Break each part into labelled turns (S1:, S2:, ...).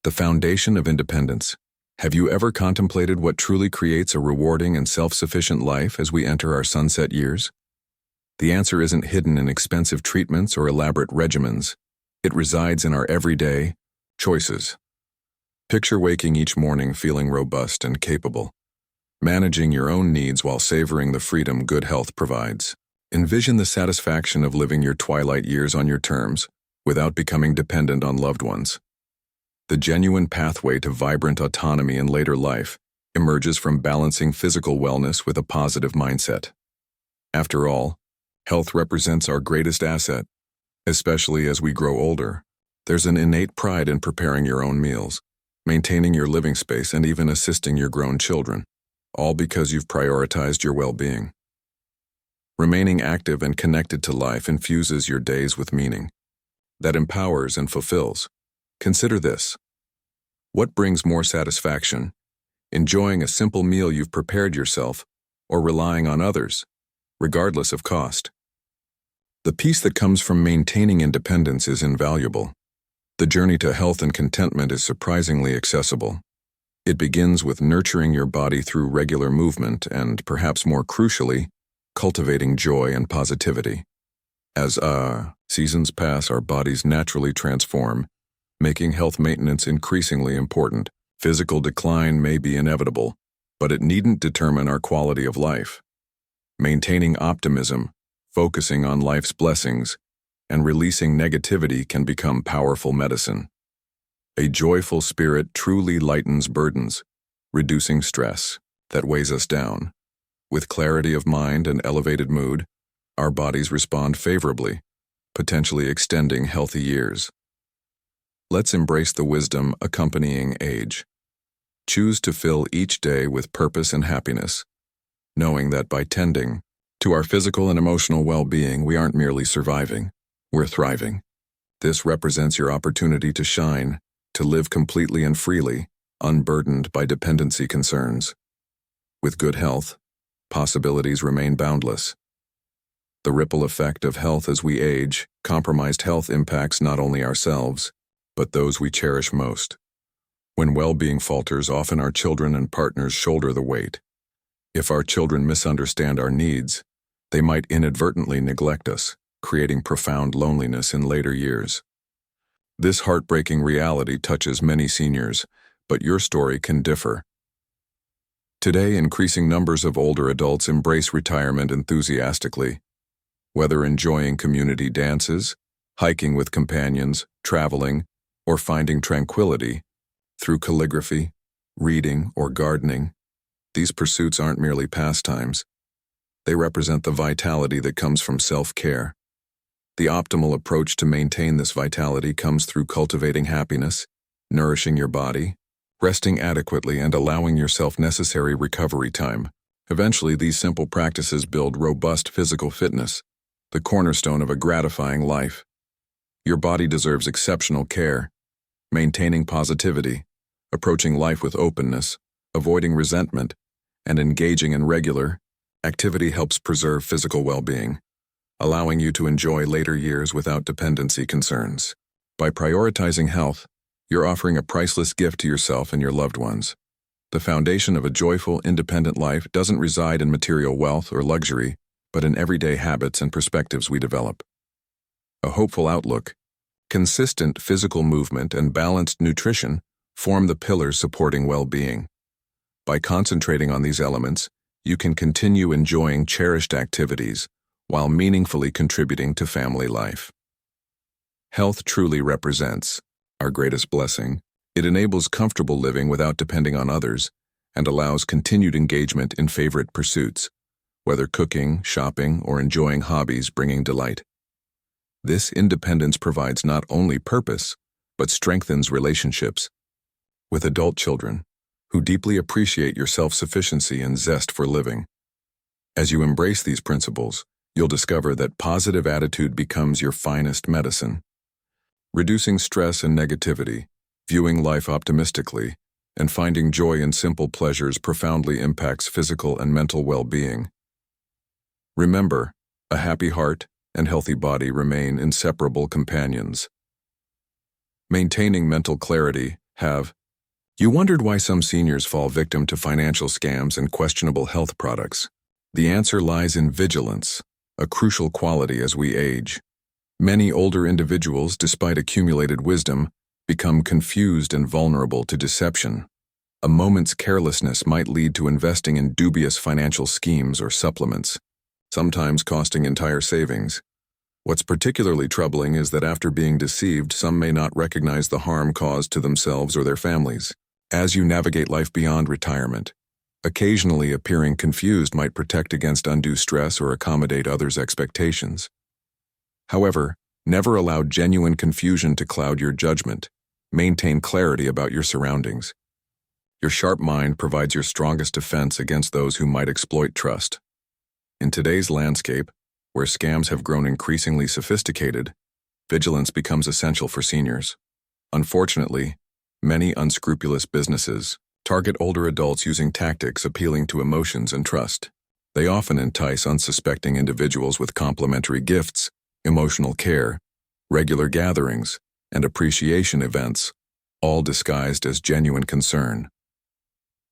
S1: The foundation of independence. Have you ever contemplated what truly creates a rewarding and self-sufficient life as we enter our sunset years? The answer isn't hidden in expensive treatments or elaborate regimens. It resides in our everyday choices. Picture waking each morning feeling robust and capable, managing your own needs while savoring the freedom good health provides. Envision the satisfaction of living your twilight years on your terms, without becoming dependent on loved ones. The genuine pathway to vibrant autonomy in later life emerges from balancing physical wellness with a positive mindset. After all, health represents our greatest asset, especially as we grow older. There's an innate pride in preparing your own meals, maintaining your living space, and even assisting your grown children, all because you've prioritized your well-being. Remaining active and connected to life infuses your days with meaning that empowers and fulfills. Consider this. What brings more satisfaction? Enjoying a simple meal you've prepared yourself, or relying on others, regardless of cost? The peace that comes from maintaining independence is invaluable. The journey to health and contentment is surprisingly accessible. It begins with nurturing your body through regular movement and, perhaps more crucially, cultivating joy and positivity. As seasons pass, our bodies naturally transform, making health maintenance increasingly important. Physical decline may be inevitable, but it needn't determine our quality of life. Maintaining optimism, focusing on life's blessings, and releasing negativity can become powerful medicine. A joyful spirit truly lightens burdens, reducing stress that weighs us down. With clarity of mind and elevated mood, our bodies respond favorably, potentially extending healthy years. Let's embrace the wisdom accompanying age. Choose to fill each day with purpose and happiness, knowing that by tending to our physical and emotional well-being, we aren't merely surviving, we're thriving. This represents your opportunity to shine, to live completely and freely, unburdened by dependency concerns. With good health, possibilities remain boundless. The ripple effect of health as we age, compromised health impacts not only ourselves, but those we cherish most. When well-being falters, often our children and partners shoulder the weight. If our children misunderstand our needs, they might inadvertently neglect us, creating profound loneliness in later years. This heartbreaking reality touches many seniors, but your story can differ. Today, increasing numbers of older adults embrace retirement enthusiastically. Whether enjoying community dances, hiking with companions, traveling, or finding tranquility through calligraphy, reading, or gardening, these pursuits aren't merely pastimes. They represent the vitality that comes from self-care. The optimal approach to maintain this vitality comes through cultivating happiness, nourishing your body, resting adequately, and allowing yourself necessary recovery time. Eventually, these simple practices build robust physical fitness, the cornerstone of a gratifying life. Your body deserves exceptional care. Maintaining positivity, approaching life with openness, avoiding resentment, and engaging in regular activity helps preserve physical well-being, allowing you to enjoy later years without dependency concerns. By prioritizing health, you're offering a priceless gift to yourself and your loved ones. The foundation of a joyful, independent life doesn't reside in material wealth or luxury, but in everyday habits and perspectives we develop. A hopeful outlook, consistent physical movement, and balanced nutrition form the pillars supporting well-being. By concentrating on these elements, you can continue enjoying cherished activities while meaningfully contributing to family life. Health truly represents our greatest blessing. It enables comfortable living without depending on others and allows continued engagement in favorite pursuits, whether cooking, shopping, or enjoying hobbies bringing delight. This independence provides not only purpose, but strengthens relationships with adult children who deeply appreciate your self-sufficiency and zest for living. As you embrace these principles, you'll discover that positive attitude becomes your finest medicine. Reducing stress and negativity, viewing life optimistically, and finding joy in simple pleasures profoundly impacts physical and mental well-being. Remember, a happy heart and healthy body remain inseparable companions. Maintaining mental clarity Have you wondered why some seniors fall victim to financial scams and questionable health products? The answer lies in vigilance, a crucial quality as we age. Many older individuals, despite accumulated wisdom, become confused and vulnerable to deception. A moment's carelessness might lead to investing in dubious financial schemes or supplements, sometimes costing entire savings. What's particularly troubling is that after being deceived, some may not recognize the harm caused to themselves or their families. As you navigate life beyond retirement, occasionally appearing confused might protect against undue stress or accommodate others' expectations. However, never allow genuine confusion to cloud your judgment. Maintain clarity about your surroundings. Your sharp mind provides your strongest defense against those who might exploit trust. In today's landscape, where scams have grown increasingly sophisticated, vigilance becomes essential for seniors. Unfortunately, many unscrupulous businesses target older adults using tactics appealing to emotions and trust. They often entice unsuspecting individuals with complimentary gifts, emotional care, regular gatherings, and appreciation events, all disguised as genuine concern.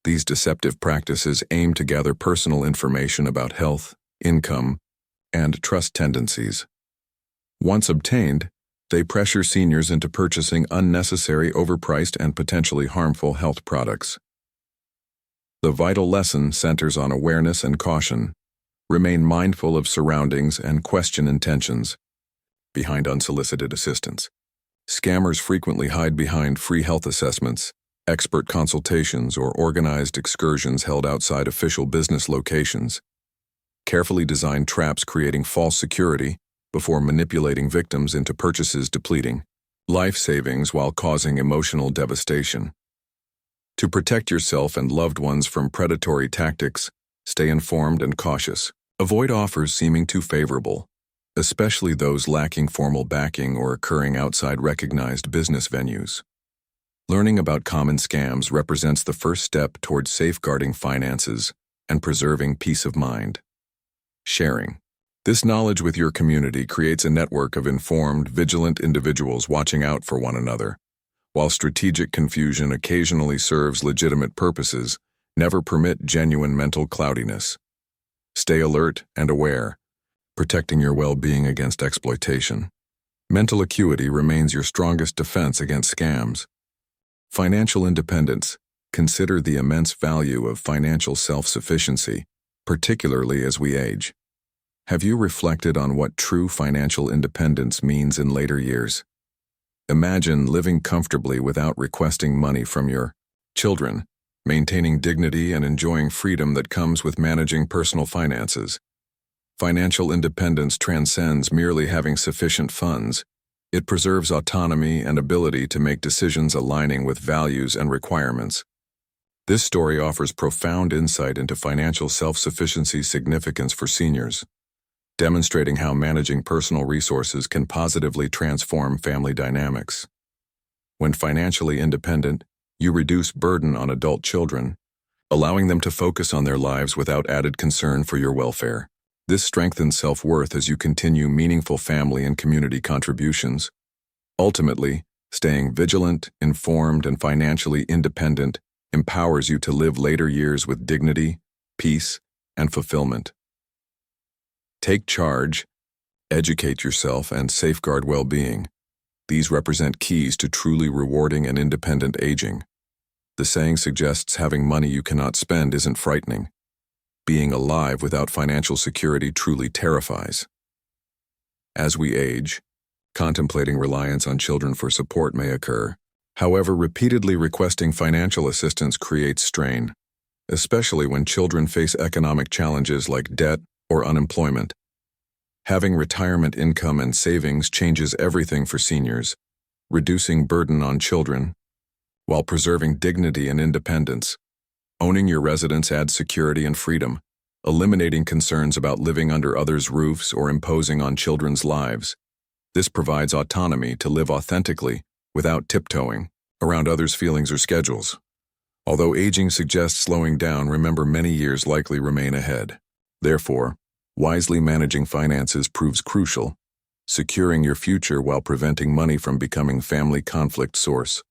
S1: These deceptive practices aim to gather personal information about health, income, and trust tendencies. Once obtained, they pressure seniors into purchasing unnecessary, overpriced, and potentially harmful health products. The vital lesson centers on awareness and caution. Remain mindful of surroundings and question intentions behind unsolicited assistance. Scammers frequently hide behind free health assessments, expert consultations, or organized excursions held outside official business locations. Carefully designed traps creating false security before manipulating victims into purchases depleting life savings while causing emotional devastation. To protect yourself and loved ones from predatory tactics, stay informed and cautious. Avoid offers seeming too favorable, especially those lacking formal backing or occurring outside recognized business venues. Learning about common scams represents the first step towards safeguarding finances and preserving peace of mind. Sharing this knowledge with your community creates a network of informed, vigilant individuals watching out for one another. While strategic confusion occasionally serves legitimate purposes, never permit genuine mental cloudiness. Stay alert and aware, protecting your well-being against exploitation. Mental acuity remains your strongest defense against scams. Financial independence. Consider the immense value of financial self-sufficiency, particularly as we age. Have you reflected on what true financial independence means in later years? Imagine living comfortably without requesting money from your children, maintaining dignity and enjoying freedom that comes with managing personal finances. Financial independence transcends merely having sufficient funds. It preserves autonomy and ability to make decisions aligning with values and requirements. This story offers profound insight into financial self-sufficiency's significance for seniors, demonstrating how managing personal resources can positively transform family dynamics. When financially independent, you reduce burden on adult children, allowing them to focus on their lives without added concern for your welfare. This strengthens self-worth as you continue meaningful family and community contributions. Ultimately, staying vigilant, informed, and financially independent empowers you to live later years with dignity, peace, and fulfillment. Take charge, educate yourself, and safeguard well-being. These represent keys to truly rewarding and independent aging. The saying suggests having money you cannot spend isn't frightening. Being alive without financial security truly terrifies. As we age, contemplating reliance on children for support may occur. However, repeatedly requesting financial assistance creates strain, especially when children face economic challenges like debt or unemployment. Having retirement income and savings changes everything for seniors, reducing burden on children, while preserving dignity and independence. Owning your residence adds security and freedom, eliminating concerns about living under others' roofs or imposing on children's lives. This provides autonomy to live authentically without tiptoeing around others' feelings or schedules. Although aging suggests slowing down, remember many years likely remain ahead. Therefore, wisely managing finances proves crucial, securing your future while preventing money from becoming family conflict source.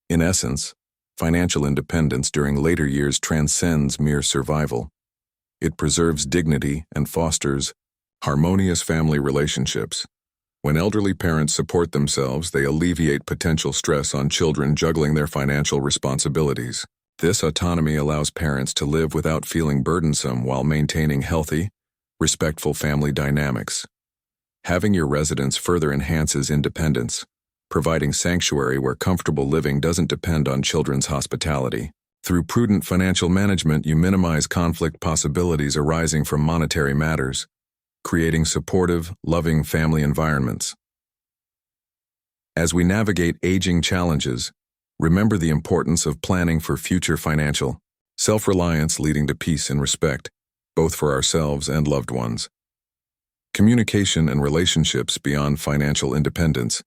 S1: In essence, financial independence during later years transcends mere survival. It preserves dignity and fosters harmonious family relationships. When elderly parents support themselves, they alleviate potential stress on children juggling their financial responsibilities. This autonomy allows parents to live without feeling burdensome while maintaining healthy, respectful family dynamics. Having your residence further enhances independence, providing sanctuary where comfortable living doesn't depend on children's hospitality. Through prudent financial management, you minimize conflict possibilities arising from monetary matters, creating supportive, loving family environments. As we navigate aging challenges, remember the importance of planning for future financial self-reliance leading to peace and respect, both for ourselves and loved ones. Communication and relationships beyond financial independence.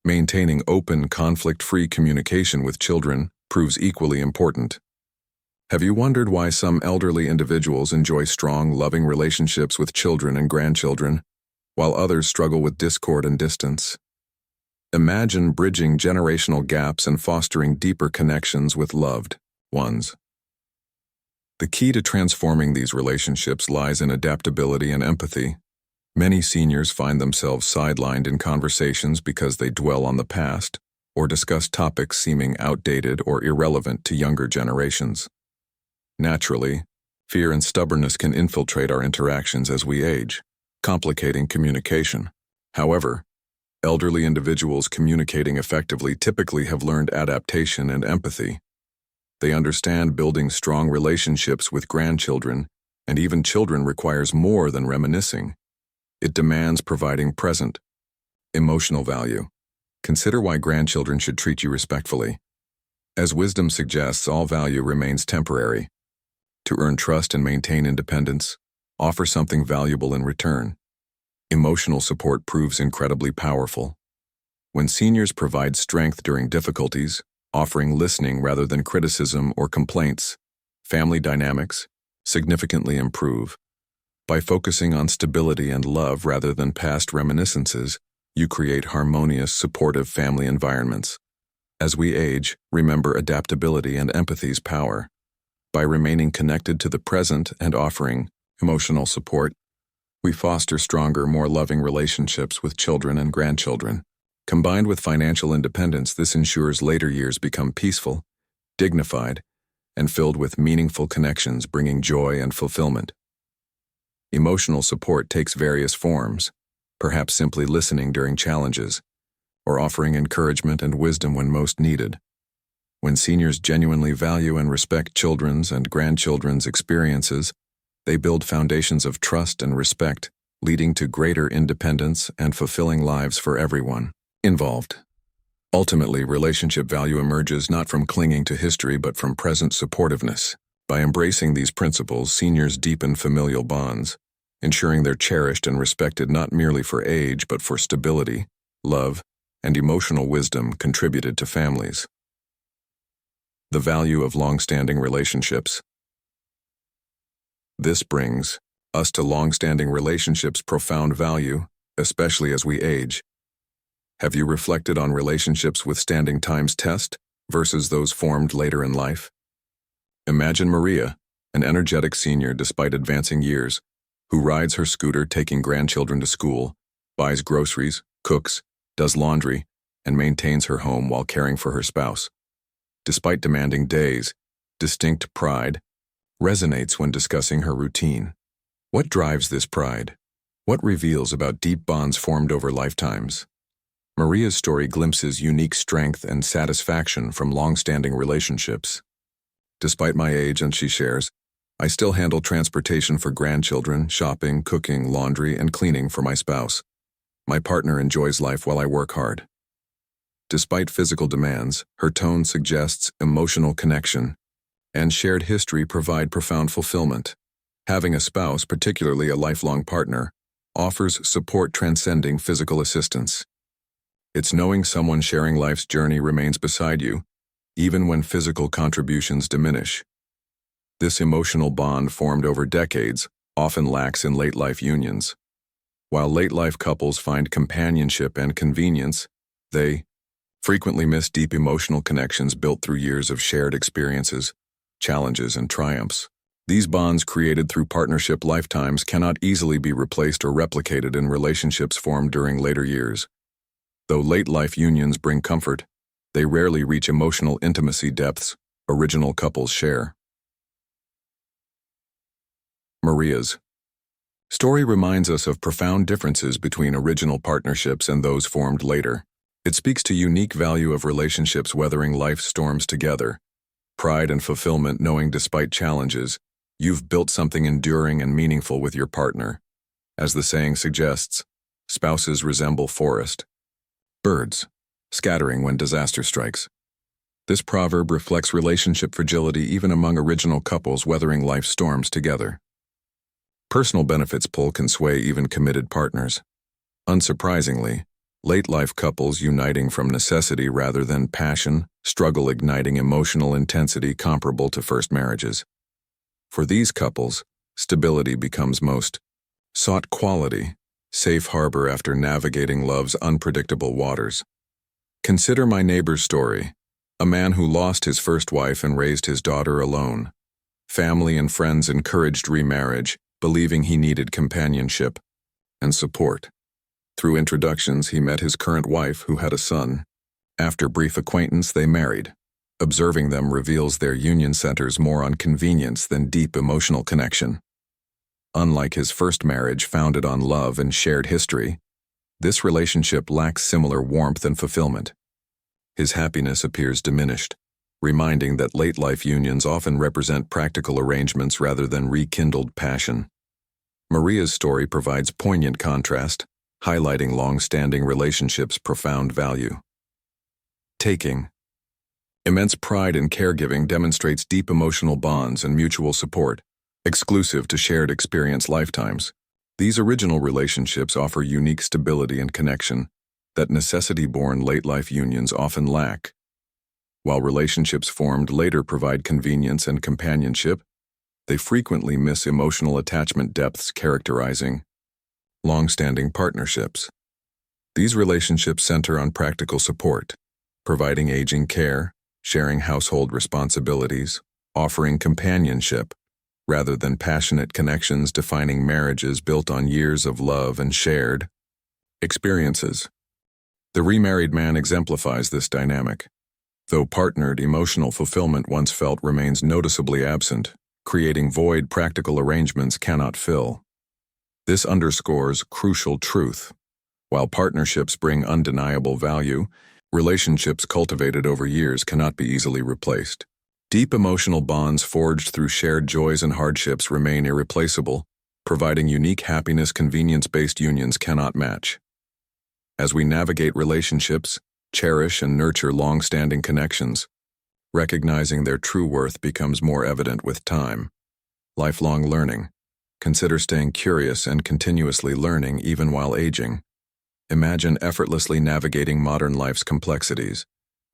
S1: Maintaining open, conflict-free communication with children proves equally important. Have you wondered why some elderly individuals enjoy strong, loving relationships with children and grandchildren, while others struggle with discord and distance? Imagine bridging generational gaps and fostering deeper connections with loved ones. The key to transforming these relationships lies in adaptability and empathy. Many seniors find themselves sidelined in conversations because they dwell on the past or discuss topics seeming outdated or irrelevant to younger generations. Naturally, fear and stubbornness can infiltrate our interactions as we age, complicating communication. However, elderly individuals communicating effectively typically have learned adaptation and empathy. They understand building strong relationships with grandchildren, and even children, requires more than reminiscing. It demands providing present, emotional value. Consider why grandchildren should treat you respectfully. As wisdom suggests, all value remains temporary. To earn trust and maintain independence, offer something valuable in return. Emotional support proves incredibly powerful. When seniors provide strength during difficulties, offering listening rather than criticism or complaints, family dynamics significantly improve. By focusing on stability and love rather than past reminiscences, you create harmonious, supportive family environments. As we age, remember adaptability and empathy's power. By remaining connected to the present and offering emotional support, we foster stronger, more loving relationships with children and grandchildren. Combined with financial independence, this ensures later years become peaceful, dignified, and filled with meaningful connections, bringing joy and fulfillment. Emotional support takes various forms, perhaps simply listening during challenges, or offering encouragement and wisdom when most needed. When seniors genuinely value and respect children's and grandchildren's experiences, they build foundations of trust and respect, leading to greater independence and fulfilling lives for everyone involved. Ultimately, relationship value emerges not from clinging to history but from present supportiveness. By embracing these principles, seniors deepen familial bonds, ensuring they're cherished and respected not merely for age but for stability, love, and emotional wisdom contributed to families. The value of long-standing relationships. This brings us to long-standing relationships' profound value, especially as we age. Have you reflected on relationships withstanding time's test versus those formed later in life? Imagine Maria, an energetic senior despite advancing years, who rides her scooter taking grandchildren to school, buys groceries, cooks, does laundry, and maintains her home while caring for her spouse. Despite demanding days, distinct pride resonates when discussing her routine. What drives this pride? What reveals about deep bonds formed over lifetimes? Maria's story glimpses unique strength and satisfaction from long-standing relationships. Despite my age, and she shares, I still handle transportation for grandchildren, shopping, cooking, laundry, and cleaning for my spouse. My partner enjoys life while I work hard. Despite physical demands, her tone suggests emotional connection, and shared history provide profound fulfillment. Having a spouse, particularly a lifelong partner, offers support transcending physical assistance. It's knowing someone sharing life's journey remains beside you, even when physical contributions diminish. This emotional bond formed over decades often lacks in late-life unions. While late-life couples find companionship and convenience, they frequently miss deep emotional connections built through years of shared experiences, challenges, and triumphs. These bonds created through partnership lifetimes cannot easily be replaced or replicated in relationships formed during later years. Though late-life unions bring comfort, they rarely reach emotional intimacy depths original couples share. Maria's story reminds us of profound differences between original partnerships and those formed later. It speaks to unique value of relationships weathering life's storms together, pride and fulfillment knowing despite challenges, you've built something enduring and meaningful with your partner. As the saying suggests, spouses resemble forest birds, scattering when disaster strikes. This proverb reflects relationship fragility even among original couples weathering life's storms together. Personal benefits pull can sway even committed partners. Unsurprisingly, late-life couples uniting from necessity rather than passion struggle igniting emotional intensity comparable to first marriages. For these couples, stability becomes most sought quality, safe harbor after navigating love's unpredictable waters. Consider my neighbor's story, a man who lost his first wife and raised his daughter alone. Family and friends encouraged remarriage, believing he needed companionship and support. Through introductions, he met his current wife, who had a son. After brief acquaintance, they married. Observing them reveals their union centers more on convenience than deep emotional connection. Unlike his first marriage founded on love and shared history, this relationship lacks similar warmth and fulfillment. His happiness appears diminished, reminding that late-life unions often represent practical arrangements rather than rekindled passion. Maria's story provides poignant contrast, highlighting long-standing relationships' profound value. Taking. Immense pride in caregiving demonstrates deep emotional bonds and mutual support, exclusive to shared experience lifetimes. These original relationships offer unique stability and connection that necessity-born late-life unions often lack. While relationships formed later provide convenience and companionship, they frequently miss emotional attachment depths characterizing long-standing partnerships. These relationships center on practical support, providing aging care, sharing household responsibilities, offering companionship, rather than passionate connections defining marriages built on years of love and shared experiences. The remarried man exemplifies this dynamic. Though partnered, emotional fulfillment once felt remains noticeably absent, creating void practical arrangements cannot fill. This underscores crucial truth. While partnerships bring undeniable value, relationships cultivated over years cannot be easily replaced. Deep emotional bonds forged through shared joys and hardships remain irreplaceable, providing unique happiness convenience-based unions cannot match. As we navigate relationships, cherish and nurture long-standing connections, recognizing their true worth becomes more evident with time. Lifelong learning. Consider staying curious and continuously learning even while aging. Imagine effortlessly navigating modern life's complexities,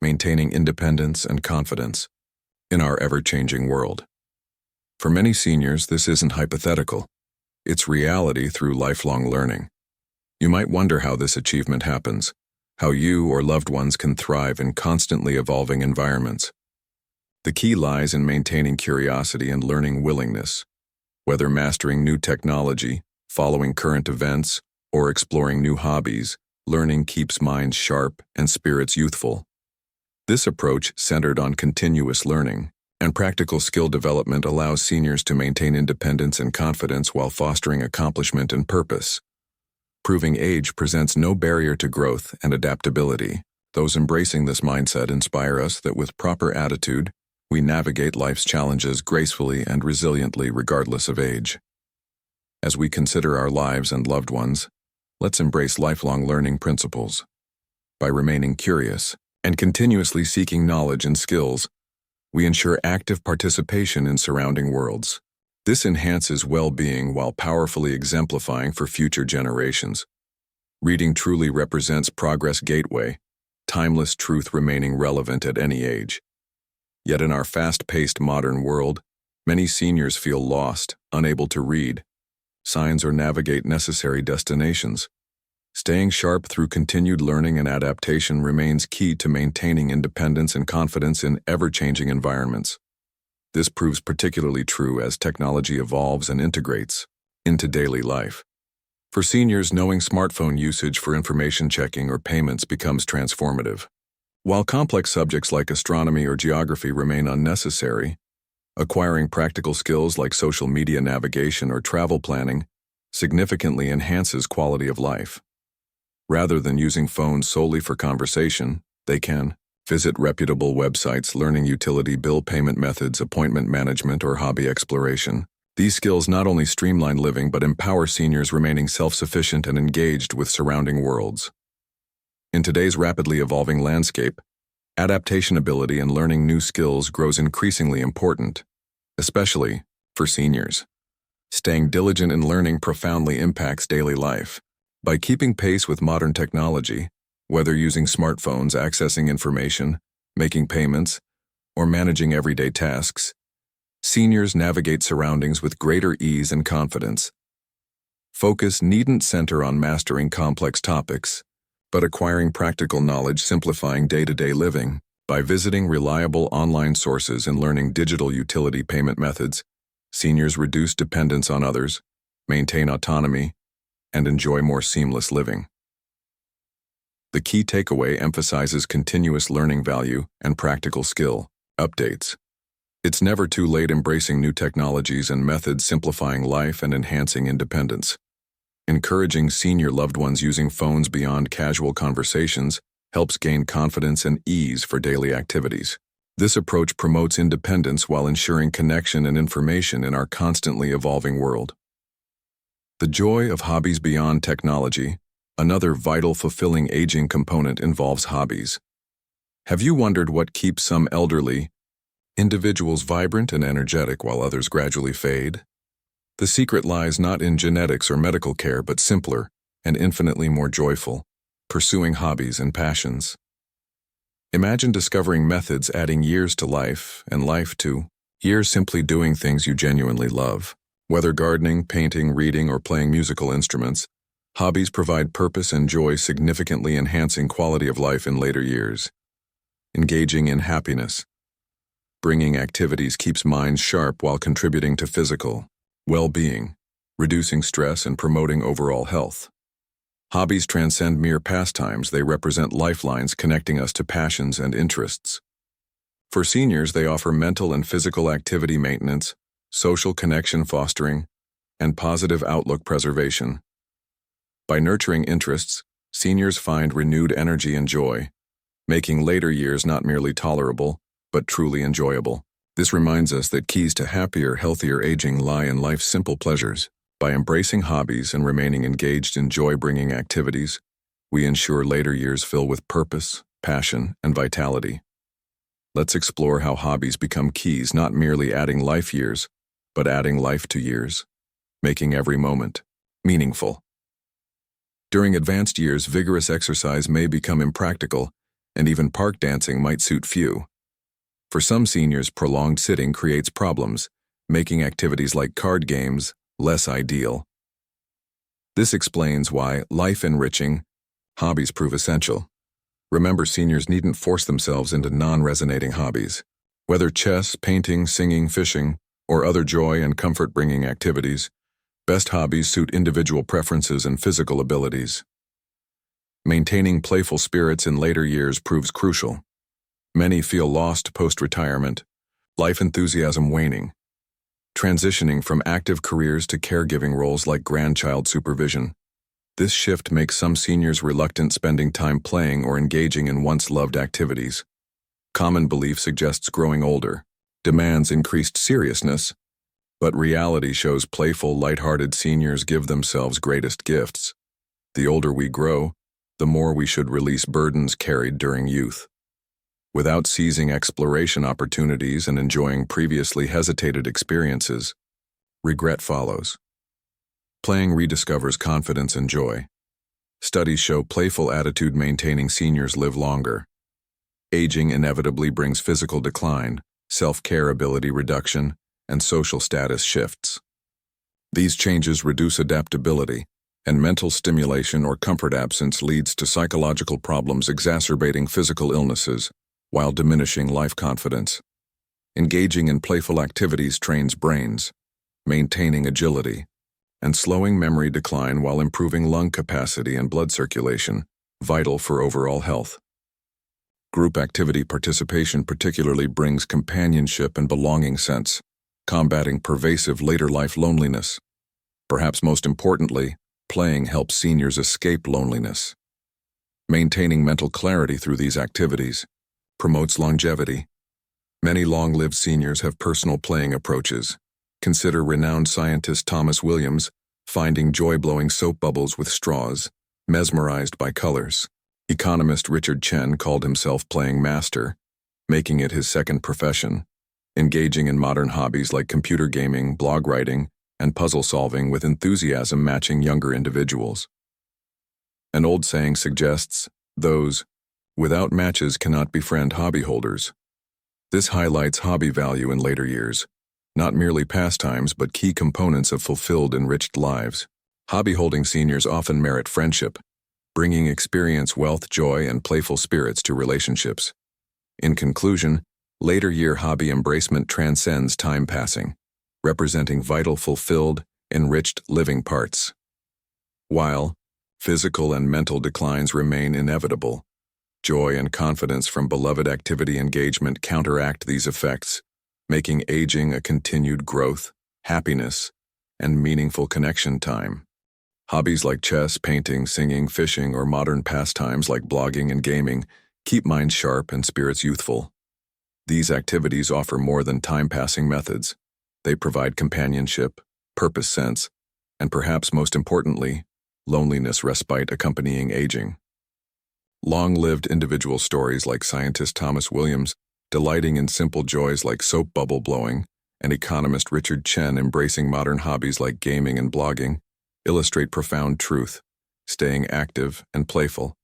S1: maintaining independence and confidence in our ever-changing world. For many seniors, this isn't hypothetical. It's reality through lifelong learning. You might wonder how this achievement happens, how you or loved ones can thrive in constantly evolving environments. The key lies in maintaining curiosity and learning willingness. Whether mastering new technology, following current events, or exploring new hobbies, learning keeps minds sharp and spirits youthful. This approach, centered on continuous learning and practical skill development, allows seniors to maintain independence and confidence while fostering accomplishment and purpose. Proving age presents no barrier to growth and adaptability. Those embracing this mindset inspire us that with proper attitude, we navigate life's challenges gracefully and resiliently regardless of age. As we consider our lives and loved ones, let's embrace lifelong learning principles. By remaining curious and continuously seeking knowledge and skills, we ensure active participation in surrounding worlds. This enhances well-being while powerfully exemplifying for future generations. Reading truly represents progress gateway, timeless truth remaining relevant at any age. Yet in our fast-paced modern world, many seniors feel lost, unable to read signs or navigate necessary destinations. Staying sharp through continued learning and adaptation remains key to maintaining independence and confidence in ever-changing environments. This proves particularly true as technology evolves and integrates into daily life. For seniors, knowing smartphone usage for information checking or payments becomes transformative. While complex subjects like astronomy or geography remain unnecessary, acquiring practical skills like social media navigation or travel planning significantly enhances quality of life. Rather than using phones solely for conversation, they can visit reputable websites learning utility bill payment methods, appointment management, or hobby exploration. These skills not only streamline living but empower seniors remaining self-sufficient and engaged with surrounding worlds. In today's rapidly evolving landscape, adaptation ability and learning new skills grows increasingly important, especially for seniors. Staying diligent in learning profoundly impacts daily life. By keeping pace with modern technology, whether using smartphones, accessing information, making payments, or managing everyday tasks, seniors navigate surroundings with greater ease and confidence. Focus needn't center on mastering complex topics, but acquiring practical knowledge, simplifying day-to-day living. By visiting reliable online sources and learning digital utility payment methods, seniors reduce dependence on others, maintain autonomy, and enjoy more seamless living. The key takeaway emphasizes continuous learning value and practical skill updates. It's never too late embracing new technologies and methods, simplifying life and enhancing independence. Encouraging senior loved ones using phones beyond casual conversations helps gain confidence and ease for daily activities. This approach promotes independence while ensuring connection and information in our constantly evolving world. The joy of hobbies beyond technology. Another vital, fulfilling aging component involves hobbies. Have you wondered what keeps some elderly individuals vibrant and energetic while others gradually fade? The secret lies not in genetics or medical care, but simpler and infinitely more joyful, pursuing hobbies and passions. Imagine discovering methods adding years to life and life to years simply doing things you genuinely love. Whether gardening, painting, reading, or playing musical instruments, hobbies provide purpose and joy, significantly enhancing quality of life in later years. Engaging in happiness. Bringing activities keeps minds sharp while contributing to physical well-being, reducing stress and promoting overall health. Hobbies transcend mere pastimes. They represent lifelines connecting us to passions and interests. For seniors, they offer mental and physical activity maintenance, social connection fostering, and positive outlook preservation. By nurturing interests, seniors find renewed energy and joy, making later years not merely tolerable, but truly enjoyable. This reminds us that keys to happier, healthier aging lie in life's simple pleasures. By embracing hobbies and remaining engaged in joy-bringing activities, we ensure later years fill with purpose, passion, and vitality. Let's explore how hobbies become keys, not merely adding life years, but adding life to years, making every moment meaningful. During advanced years, vigorous exercise may become impractical, and even park dancing might suit few. For some seniors, prolonged sitting creates problems, making activities like card games less ideal. This explains why life-enriching hobbies prove essential. Remember, seniors needn't force themselves into non-resonating hobbies. Whether chess, painting, singing, fishing, or other joy and comfort-bringing activities, best hobbies suit individual preferences and physical abilities. Maintaining playful spirits in later years proves crucial. Many feel lost post-retirement, life enthusiasm waning, transitioning from active careers to caregiving roles like grandchild supervision. This shift makes some seniors reluctant spending time playing or engaging in once-loved activities. Common belief suggests growing older demands increased seriousness, but reality shows playful, lighthearted seniors give themselves greatest gifts. The older we grow, the more we should release burdens carried during youth. Without seizing exploration opportunities and enjoying previously hesitated experiences, regret follows. Playing rediscovers confidence and joy. Studies show playful attitude maintaining seniors live longer. Aging inevitably brings physical decline, self-care ability reduction, and social status shifts. These changes reduce adaptability, and mental stimulation or comfort absence leads to psychological problems exacerbating physical illnesses while diminishing life confidence. Engaging in playful activities trains brains, maintaining agility, and slowing memory decline while improving lung capacity and blood circulation, vital for overall health. Group activity participation particularly brings companionship and belonging sense, combating pervasive later life loneliness. Perhaps most importantly, playing helps seniors escape loneliness. Maintaining mental clarity through these activities promotes longevity. Many long-lived seniors have personal playing approaches. Consider renowned scientist Thomas Williams finding joy blowing soap bubbles with straws, mesmerized by colors. Economist Richard Chen called himself playing master, making it his second profession, engaging in modern hobbies like computer gaming, blog writing, and puzzle solving with enthusiasm matching younger individuals. An old saying suggests, those without matches cannot befriend hobby holders. This highlights hobby value in later years, not merely pastimes but key components of fulfilled, enriched lives. Hobby-holding seniors often merit friendship, bringing experience, wealth, joy, and playful spirits to relationships. In conclusion, later year hobby embracement transcends time passing, representing vital, fulfilled, enriched living parts. While physical and mental declines remain inevitable, joy and confidence from beloved activity engagement counteract these effects, making aging a continued growth, happiness, and meaningful connection time. Hobbies like chess, painting, singing, fishing, or modern pastimes like blogging and gaming keep minds sharp and spirits youthful. These activities offer more than time-passing methods. They provide companionship, purpose sense, and perhaps most importantly, loneliness respite accompanying aging. Long-lived individual stories like scientist Thomas Williams delighting in simple joys like soap bubble blowing, and economist Richard Chen embracing modern hobbies like gaming and blogging illustrate profound truth. Staying active and playful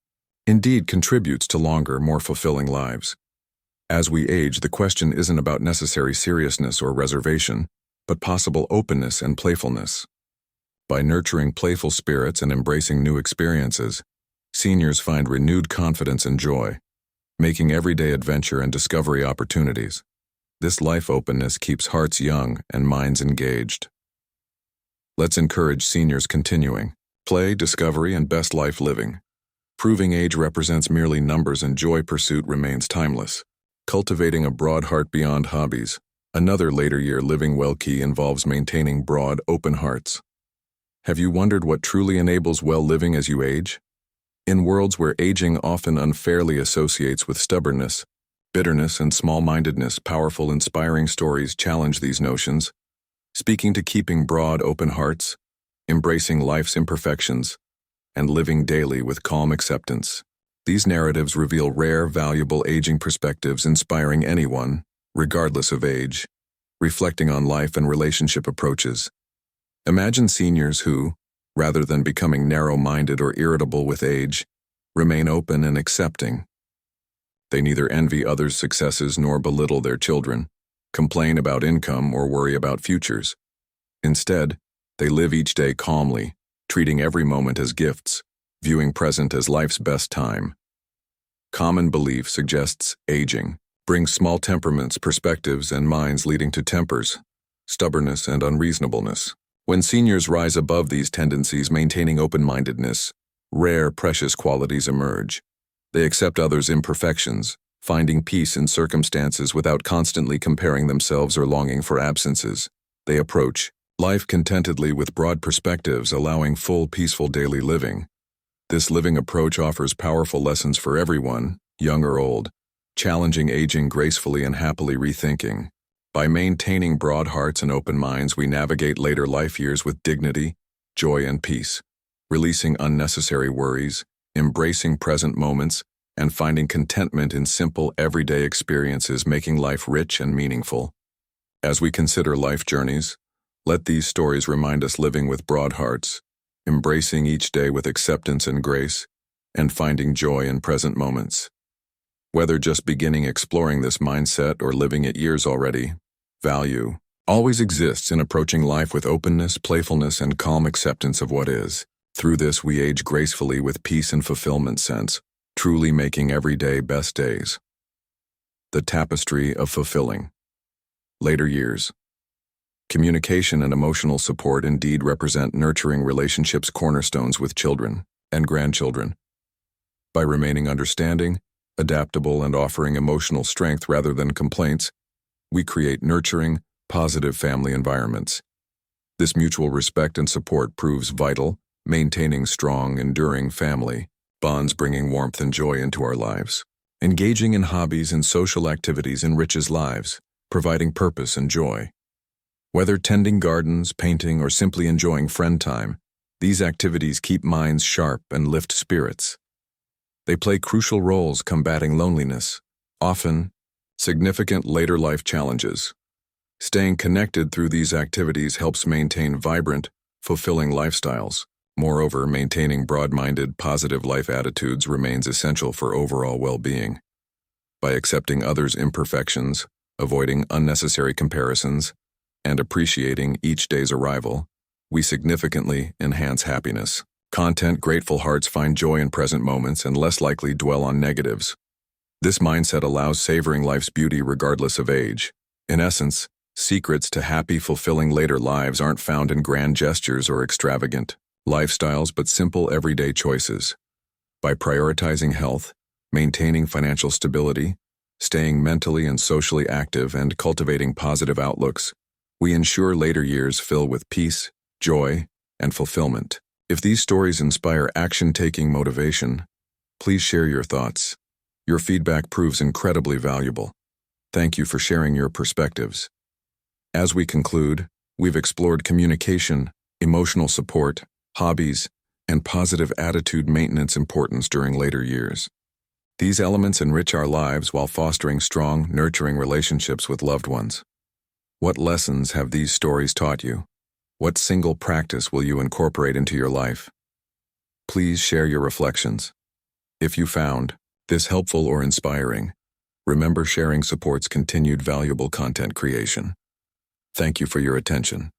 S1: indeed contributes to longer, more fulfilling lives. As we age, the question isn't about necessary seriousness or reservation, but possible openness and playfulness. By nurturing playful spirits and embracing new experiences, seniors find renewed confidence and joy, making everyday adventure and discovery opportunities. This life openness keeps hearts young and minds engaged. Let's encourage seniors continuing play, discovery, and best life living. Proving age represents merely numbers and joy pursuit remains timeless. Cultivating a broad heart beyond hobbies. Another later year living well key involves maintaining broad, open hearts. Have you wondered what truly enables well living as you age? In worlds where aging often unfairly associates with stubbornness, bitterness, and small-mindedness, powerful, inspiring stories challenge these notions, speaking to keeping broad, open hearts, embracing life's imperfections, and living daily with calm acceptance. These narratives reveal rare, valuable aging perspectives inspiring anyone, regardless of age, reflecting on life and relationship approaches. Imagine seniors who, rather than becoming narrow-minded or irritable with age, remain open and accepting. They neither envy others' successes nor belittle their children, complain about income or worry about futures. Instead, they live each day calmly, treating every moment as gifts, viewing present as life's best time. Common belief suggests aging brings small temperaments, perspectives, and minds leading to tempers, stubbornness, and unreasonableness. When seniors rise above these tendencies, maintaining open-mindedness, rare, precious qualities emerge. They accept others' imperfections, finding peace in circumstances without constantly comparing themselves or longing for absences. They approach life contentedly with broad perspectives, allowing full, peaceful daily living. This living approach offers powerful lessons for everyone, young or old, challenging aging gracefully and happily rethinking. By maintaining broad hearts and open minds, we navigate later life years with dignity, joy, and peace, releasing unnecessary worries, embracing present moments, and finding contentment in simple, everyday experiences, making life rich and meaningful. As we consider life journeys, let these stories remind us living with broad hearts, embracing each day with acceptance and grace, and finding joy in present moments. Whether just beginning exploring this mindset or living it years already, value always exists in approaching life with openness, playfulness, and calm acceptance of what is. Through this, we age gracefully with peace and fulfillment sense, truly making every day best days. The tapestry of fulfilling. Later years. Communication and emotional support indeed represent nurturing relationships cornerstones with children and grandchildren. By remaining understanding, adaptable, and offering emotional strength rather than complaints, we create nurturing, positive family environments. This mutual respect and support proves vital, maintaining strong, enduring family bonds, bringing warmth and joy into our lives. Engaging in hobbies and social activities enriches lives, providing purpose and joy. Whether tending gardens, painting, or simply enjoying friend time, these activities keep minds sharp and lift spirits. They play crucial roles combating loneliness, often significant later life challenges. Staying connected through these activities helps maintain vibrant, fulfilling lifestyles. Moreover, maintaining broad-minded, positive life attitudes remains essential for overall well-being. By accepting others' imperfections, avoiding unnecessary comparisons, and appreciating each day's arrival, we significantly enhance happiness. Grateful hearts find joy in present moments and less likely dwell on negatives. This mindset allows savoring life's beauty regardless of age. In essence, secrets to happy, fulfilling later lives aren't found in grand gestures or extravagant lifestyles, but simple everyday choices. By prioritizing health, maintaining financial stability, staying mentally and socially active, and cultivating positive outlooks, we ensure later years fill with peace, joy, and fulfillment. If these stories inspire action-taking motivation, please share your thoughts. Your feedback proves incredibly valuable. Thank you for sharing your perspectives. As we conclude, we've explored communication, emotional support, hobbies, and positive attitude maintenance importance during later years. These elements enrich our lives while fostering strong, nurturing relationships with loved ones. What lessons have these stories taught you? What single practice will you incorporate into your life? Please share your reflections. If you found this helpful or inspiring, remember sharing supports continued valuable content creation. Thank you for your attention.